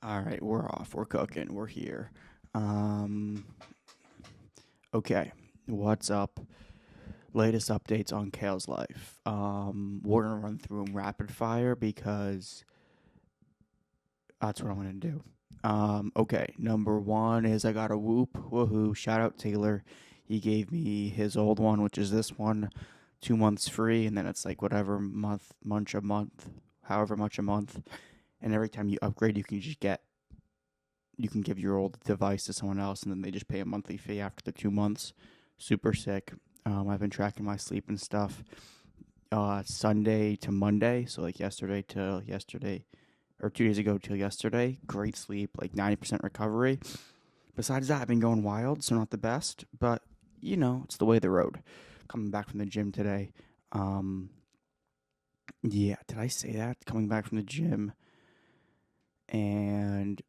All right, we're off. We're cooking. We're here. Um, okay, what's up? Latest updates on Kale's life. We're gonna run through them rapid fire because that's what I'm gonna do. Okay, number one is I got a Whoop. Woohoo! Shout out Taylor. He gave me his old one, which is this one, 2 months free, and then it's like whatever much a month, however much a month. And every time you upgrade, you can give your old device to someone else, and then they just pay a monthly fee after the 2 months. Super sick. I've been tracking my sleep and stuff. Sunday to Monday, so like yesterday to yesterday, or 2 days ago till yesterday, great sleep, like 90% recovery. Besides that, I've been going wild, so not the best, but it's the way of the road. Coming back from the gym today. Um, yeah, did I say that? Coming back from the gym and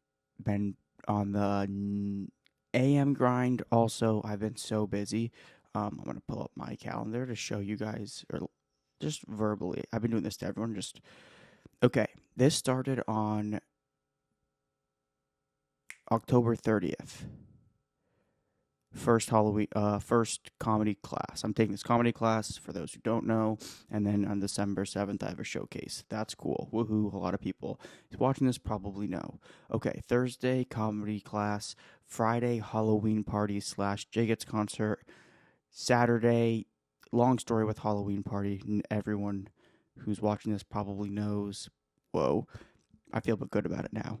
been on the AM grind. Also, I've been so busy. I'm gonna pull up my calendar to show you guys, or just verbally. I've been doing this to everyone. Just okay. This started on October 30th. First comedy class. I'm taking this comedy class for those who don't know, and then on December 7th, I have a showcase. That's cool. Woohoo! A lot of people watching this probably know. Okay, Thursday comedy class, Friday Halloween party slash Jigget's concert, Saturday long story with Halloween party. Everyone who's watching this probably knows. Whoa, I feel good about it now.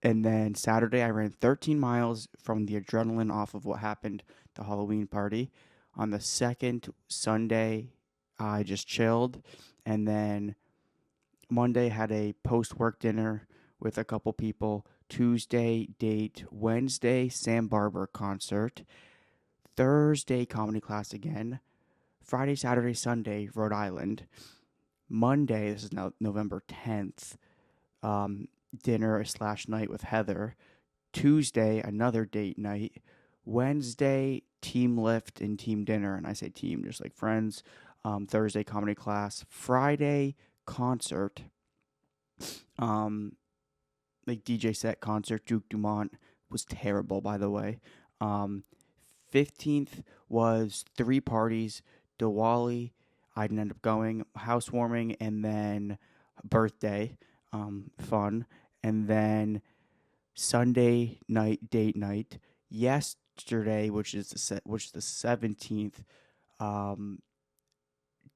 And then Saturday, I ran 13 miles from the adrenaline off of what happened the Halloween party. On the second Sunday, I just chilled. And then Monday, had a post work dinner with a couple people. Tuesday, date. Wednesday, Sam Barber concert. Thursday, comedy class again. Friday, Saturday, Sunday, Rhode Island. Monday, this is now November 10th, dinner slash night with Heather. Tuesday, another date night. Wednesday, team lift and team dinner. And I say team, just like friends. Thursday, comedy class. Friday, concert. Um, like DJ set concert. Duke Dumont was terrible, by the way. Um, 15th was 3 parties. Diwali, I didn't end up going. Housewarming, and then birthday. Fun. And then Sunday night date night. Yesterday, which is the 17th, um,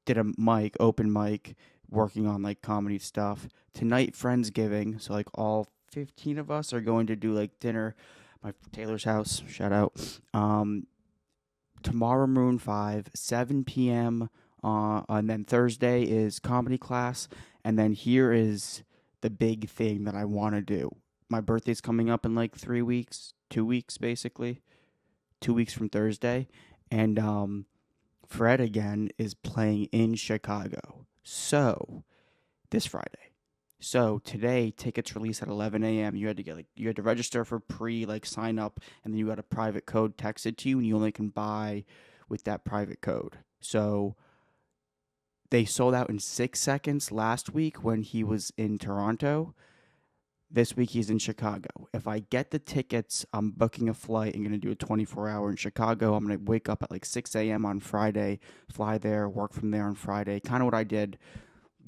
did a open mic, working on like comedy stuff. Tonight, Friendsgiving, so like all 15 of us are going to do like dinner. My Taylor's house, shout out. Um, Tomorrow, Maroon 5, 7 p.m. And then Thursday is comedy class. And then here is the big thing that I want to do. My birthday's coming up in like 3 weeks, 2 weeks basically, 2 weeks from Thursday. And Fred again is playing in Chicago. So this Friday. So today, tickets release at 11 a.m. You had to register for sign up, and then you got a private code texted to you, and you only can buy with that private code. So they sold out in 6 seconds last week when he was in Toronto. This week he's in Chicago. If I get the tickets, I'm booking a flight and going to do a 24-hour in Chicago. I'm going to wake up at like 6 a.m. on Friday, fly there, work from there on Friday. Kind of what I did.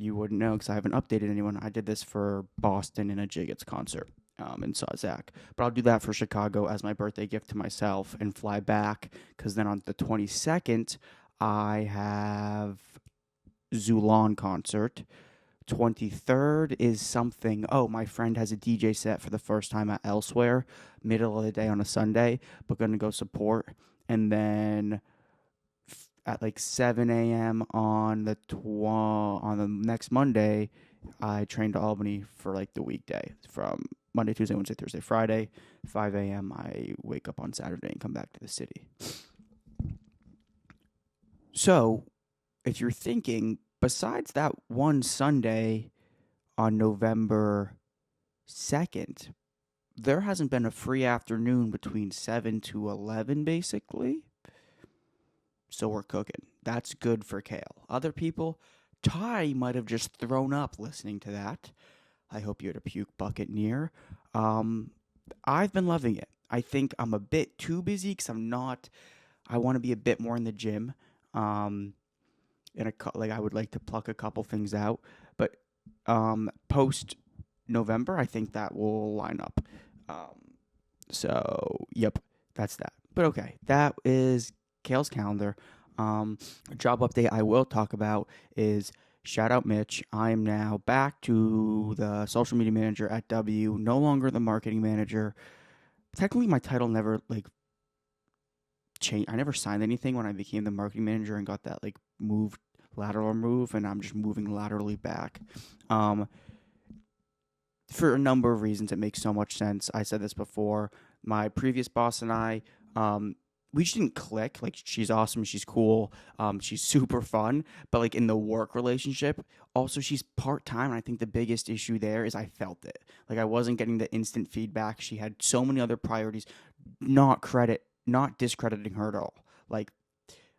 You wouldn't know because I haven't updated anyone. I did this for Boston in a Jiggets concert, and saw Zach. But I'll do that for Chicago as my birthday gift to myself and fly back because then on the 22nd, I have Zulon concert. 23rd is something. Oh, my friend has a DJ set for the first time at Elsewhere, middle of the day on a Sunday, but going to go support. And then at like 7 a.m. on the next Monday, I train to Albany for like the weekday from Monday, Tuesday, Wednesday, Thursday, Friday. 5 a.m. I wake up on Saturday and come back to the city. So, if you're thinking, besides that one Sunday on November 2nd, there hasn't been a free afternoon between 7 to 11, basically. So we're cooking. That's good for Kale. Other people, Ty might have just thrown up listening to that. I hope you had a puke bucket near. I've been loving it. I think I'm a bit too busy because I want to be a bit more in the gym. Um, like I would like to pluck a couple things out, but post November, I think that will line up. Um, yep, that's that. But okay, that is Kale's calendar. Job update I will talk about is shout out Mitch. I am now back to the social media manager at W, no longer the marketing manager. Technically, my title never like changed. I never signed anything when I became the marketing manager and got that like lateral move, and I'm just moving laterally back. For a number of reasons, it makes so much sense. I said this before. My previous boss and I, we just didn't click. Like, she's awesome, she's cool, she's super fun, but like in the work relationship, also she's part time. And I think the biggest issue there is I felt it. Like, I wasn't getting the instant feedback. She had so many other priorities. Not discrediting her at all. Like,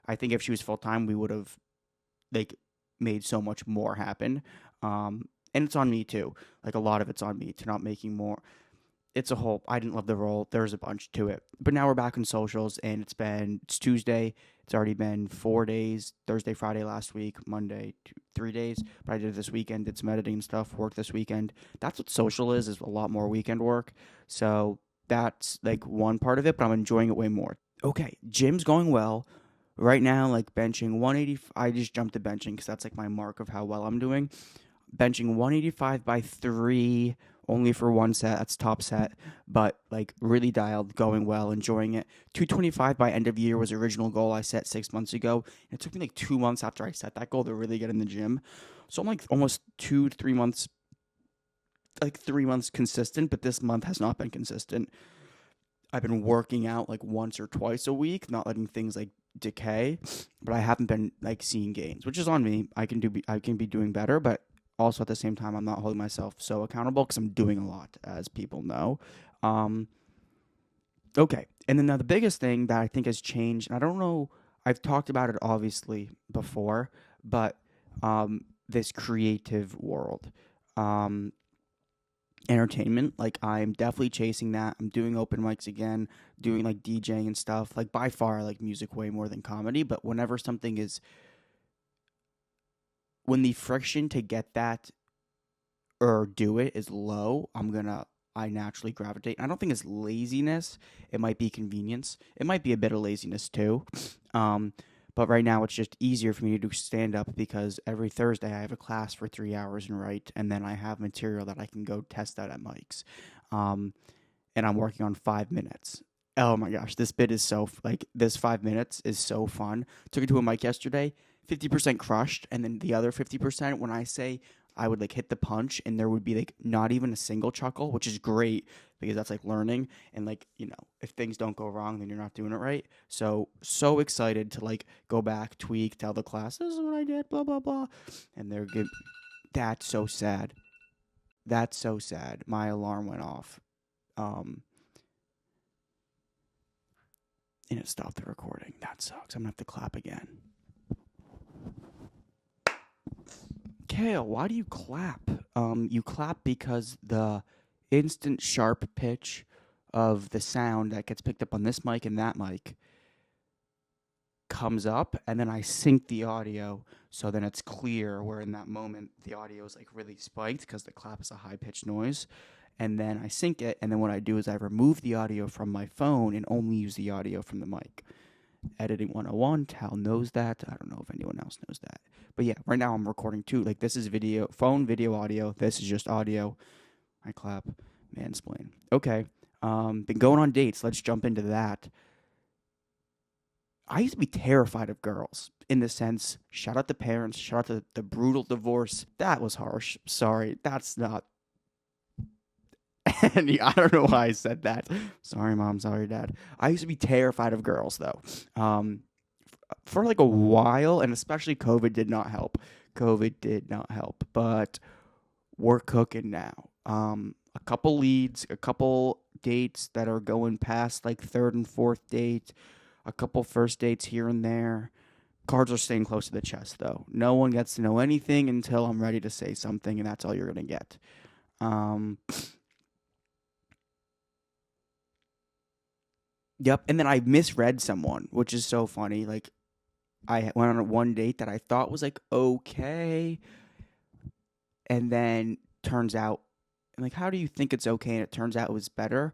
I think if she was full time, we would have like made so much more happen. And it's on me too. Like, a lot of it's on me to not making more. It's a whole. I didn't love the role. There's a bunch to it. But now we're back on socials, and it's Tuesday. It's already been 4 days. Thursday, Friday last week, Monday, 3 days. But I did it this weekend. Did some editing and stuff. Worked this weekend. That's what social is a lot more weekend work. So that's like one part of it. But I'm enjoying it way more. Okay, gym's going well. Right now, like benching 180. I just jumped to benching because that's like my mark of how well I'm doing. Benching 185 by 3 only for one set. That's top set, but like really dialed, going well, enjoying it. 225 by end of year was the original goal I set 6 months ago. And it took me like 2 months after I set that goal to really get in the gym. So I'm like almost 2 to 3 months, like 3 months consistent, but this month has not been consistent. I've been working out like once or twice a week, not letting things like decay, but I haven't been like seeing gains, which is on me. I can be doing better, but also at the same time, I'm not holding myself so accountable because I'm doing a lot, as people know. Okay, and then now the biggest thing that I think has changed, and I don't know, I've talked about it obviously before, but this creative world, entertainment, like I'm definitely chasing that. I'm doing open mics again, doing like DJing and stuff. Like, by far, I like music way more than comedy, but when the friction to get that or do it is low, I naturally gravitate. I don't think it's laziness. It might be convenience. It might be a bit of laziness too. But right now it's just easier for me to do stand up because every Thursday I have a class for 3 hours and write, and then I have material that I can go test out at mics. And I'm working on 5 minutes. Oh my gosh, this bit is this 5 minutes is so fun. Took it to a mic yesterday. 50% crushed, and then the other 50%, when I say I would like hit the punch and there would be like not even a single chuckle, which is great because that's like learning, and like, if things don't go wrong, then you're not doing it right. So excited to like go back, tweak, tell the class, this is what I did, blah blah blah. And that's so sad. That's so sad. My alarm went off. And it stopped the recording. That sucks. I'm gonna have to clap again. Kale, why do you clap? You clap because the instant sharp pitch of the sound that gets picked up on this mic and that mic comes up, and then I sync the audio so then it's clear, where in that moment the audio is like really spiked because the clap is a high-pitched noise. And then I sync it, and then what I do is I remove the audio from my phone and only use the audio from the mic. Editing 101, Tal knows that. I don't know if anyone else knows that. But yeah, right now I'm recording too. Like, this is phone, video, audio. This is just audio. I clap, mansplain. Okay, been going on dates. Let's jump into that. I used to be terrified of girls, in the sense, shout out the parents, shout out to the brutal divorce. That was harsh. Sorry, that's not. And I don't know why I said that. Sorry, Mom. Sorry, Dad. I used to be terrified of girls, though. For like a while, and especially COVID did not help. COVID did not help, but we're cooking now. A couple leads, a couple dates that are going past like third and fourth date, a couple first dates here and there. Cards are staying close to the chest, though. No one gets to know anything until I'm ready to say something, and that's all you're going to get. Um, yep. And then I misread someone, which is so funny. Like, I went on one date that I thought was like okay, and then turns out, I'm like, how do you think it's okay? And it turns out it was better.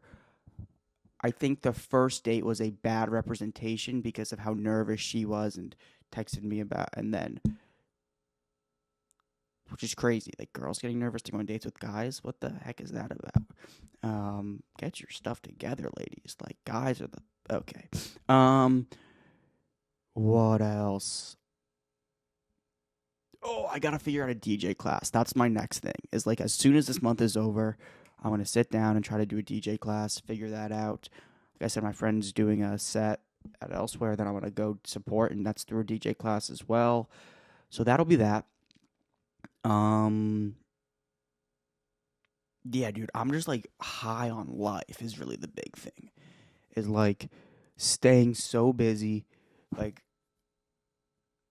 I think the first date was a bad representation because of how nervous she was and texted me about, and then, which is crazy. Like, girls getting nervous to go on dates with guys. What the heck is that about? Get your stuff together, ladies. Like, guys are the okay. Um, what else? Oh, I gotta figure out a DJ class. That's my next thing. Is like as soon as this month is over, I'm gonna sit down and try to do a DJ class. Figure that out. Like I said, my friend's doing a set at elsewhere that I'm gonna go support, and that's through a DJ class as well. So that'll be that. Um, yeah, dude, I'm just like high on life is really the big thing. Is like staying so busy. Like,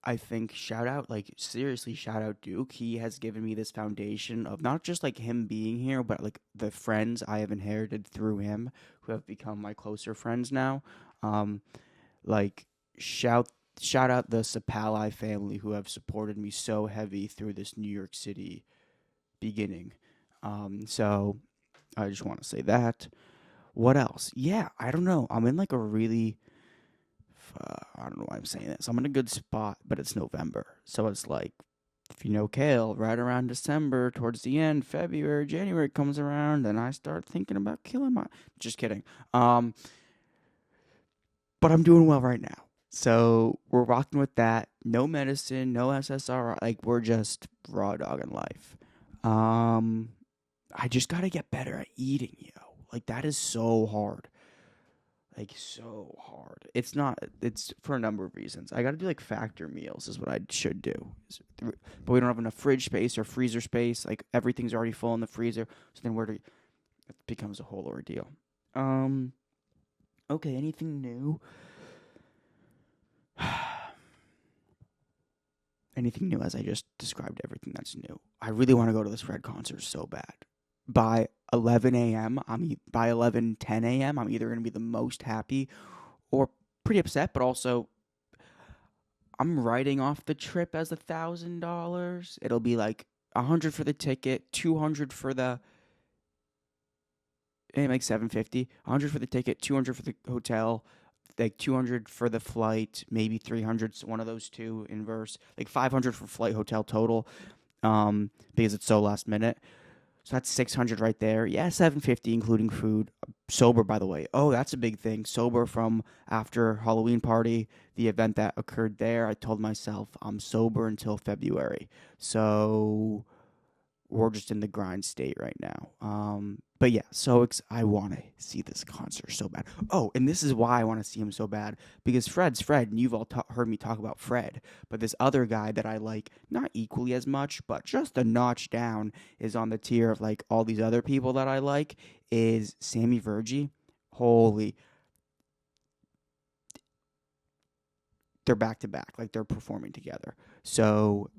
I think shout out, like seriously, shout out Duke. He has given me this foundation of not just like him being here, but like the friends I have inherited through him, who have become my closer friends now. Um, like shout shout out the Sapali family who have supported me so heavy through this New York City beginning. So I just want to say that. What else? Yeah, I don't know. I'm in like a really I don't know why I'm saying this. I'm in a good spot, but it's November. So it's like, if you know Kale, right around December, towards the end, February, January comes around, and I start thinking about killing my. Just kidding. Um, but I'm doing well right now. So we're rocking with that. No medicine, no SSRI. Like, we're just raw dogging life. Um, I just gotta get better at eating, Like, that is so hard. Like, so hard. It's not. It's for a number of reasons. I got to do like factor meals is what I should do. But we don't have enough fridge space or freezer space. Like, everything's already full in the freezer. So then where do it becomes a whole ordeal. Um. Okay. Anything new? Anything new? As I just described everything that's new. I really want to go to this Fred concert so bad. By 11 a.m. By 11:10 a.m. I'm either gonna be the most happy or pretty upset, but also I'm writing off the trip as $1,000. It'll be like 100 for the ticket, 200 for the like 750, 100 for the ticket, 200 for the hotel, like 200 for the flight, maybe 300, one of those two inverse, like 500 for flight hotel total. Because it's so last minute. So that's 600 right there. Yeah, 750 including food. Sober, by the way. Oh, that's a big thing. Sober from after Halloween party, the event that occurred there. I told myself I'm sober until February. So we're just in the grind state right now. But yeah, so I want to see this concert so bad. Oh, and this is why I want to see him so bad, because Fred's Fred, and you've all heard me talk about Fred. But this other guy that I like, not equally as much, but just a notch down, is on the tier of like all these other people that I like, is Sammy Vergi. Holy, they're back to back, like they're performing together. So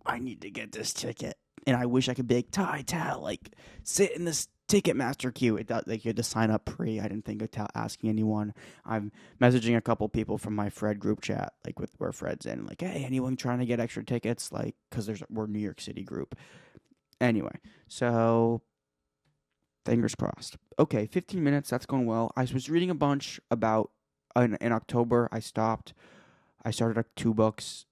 I need to get this ticket. And I wish I could be like, Ty, like, sit in this Ticketmaster queue. It does, like, you had to sign up pre. I didn't think of asking anyone. I'm messaging a couple people from my Fred group chat, like, with where Fred's in, like, hey, anyone trying to get extra tickets? Like, because we're New York City group. Anyway, so fingers crossed. Okay, 15 minutes. That's going well. I was reading a bunch about, in October, I stopped. I started like 2 books.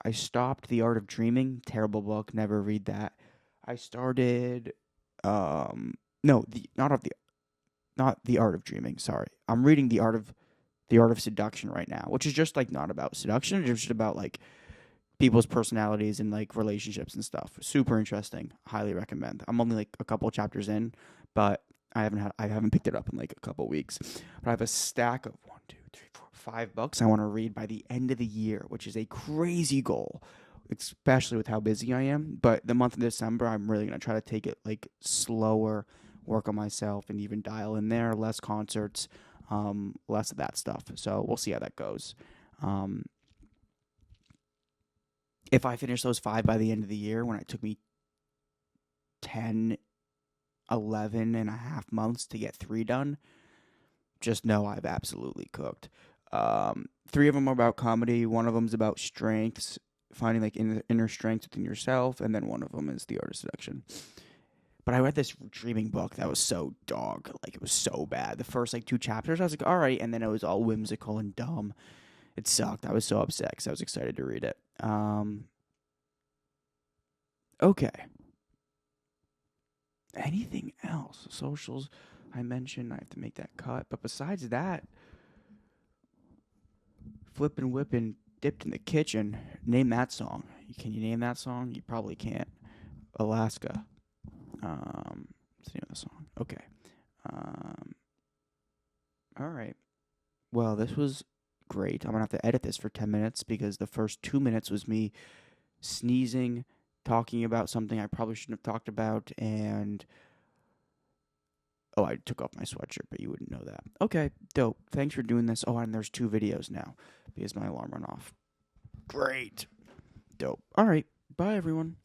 I stopped The Art of Dreaming. Terrible book. Never read that. I started no, the not the Art of Dreaming, sorry. I'm reading The Art of Seduction right now, which is just like not about seduction, it's just about like people's personalities and like relationships and stuff. Super interesting. Highly recommend. I'm only like a couple chapters in, but I haven't picked it up in like a couple weeks. But I have a stack of 1, 2, 3, 4, 5 books I want to read by the end of the year, which is a crazy goal, especially with how busy I am. But the month of December, I'm really gonna try to take it like slower, work on myself, and even dial in there less concerts, less of that stuff. So we'll see how that goes. Um, if I finish those 5 by the end of the year, when it took me 10 11 and a half months to get 3 done, just know I've absolutely cooked. 3 of them are about comedy. One of them is about strengths, finding like inner strength within yourself, and then one of them is the art of seduction. But I read this dreaming book that was so dog, like it was so bad. The first like 2 chapters, I was like, all right, and then it was all whimsical and dumb. It sucked. I was so upset because I was excited to read it. Okay. Anything else? Socials, I mentioned I have to make that cut. But besides that, flippin' whippin' dipped in the kitchen. Name that song. Can you name that song? You probably can't. Alaska. What's the name of the song? Okay. All right. Well, this was great. I'm gonna have to edit this for 10 minutes because the first 2 minutes was me sneezing, talking about something I probably shouldn't have talked about, and oh, I took off my sweatshirt, but you wouldn't know that. Okay, dope. Thanks for doing this. Oh, and there's 2 videos now because my alarm went off. Great. Dope. All right. Bye, everyone.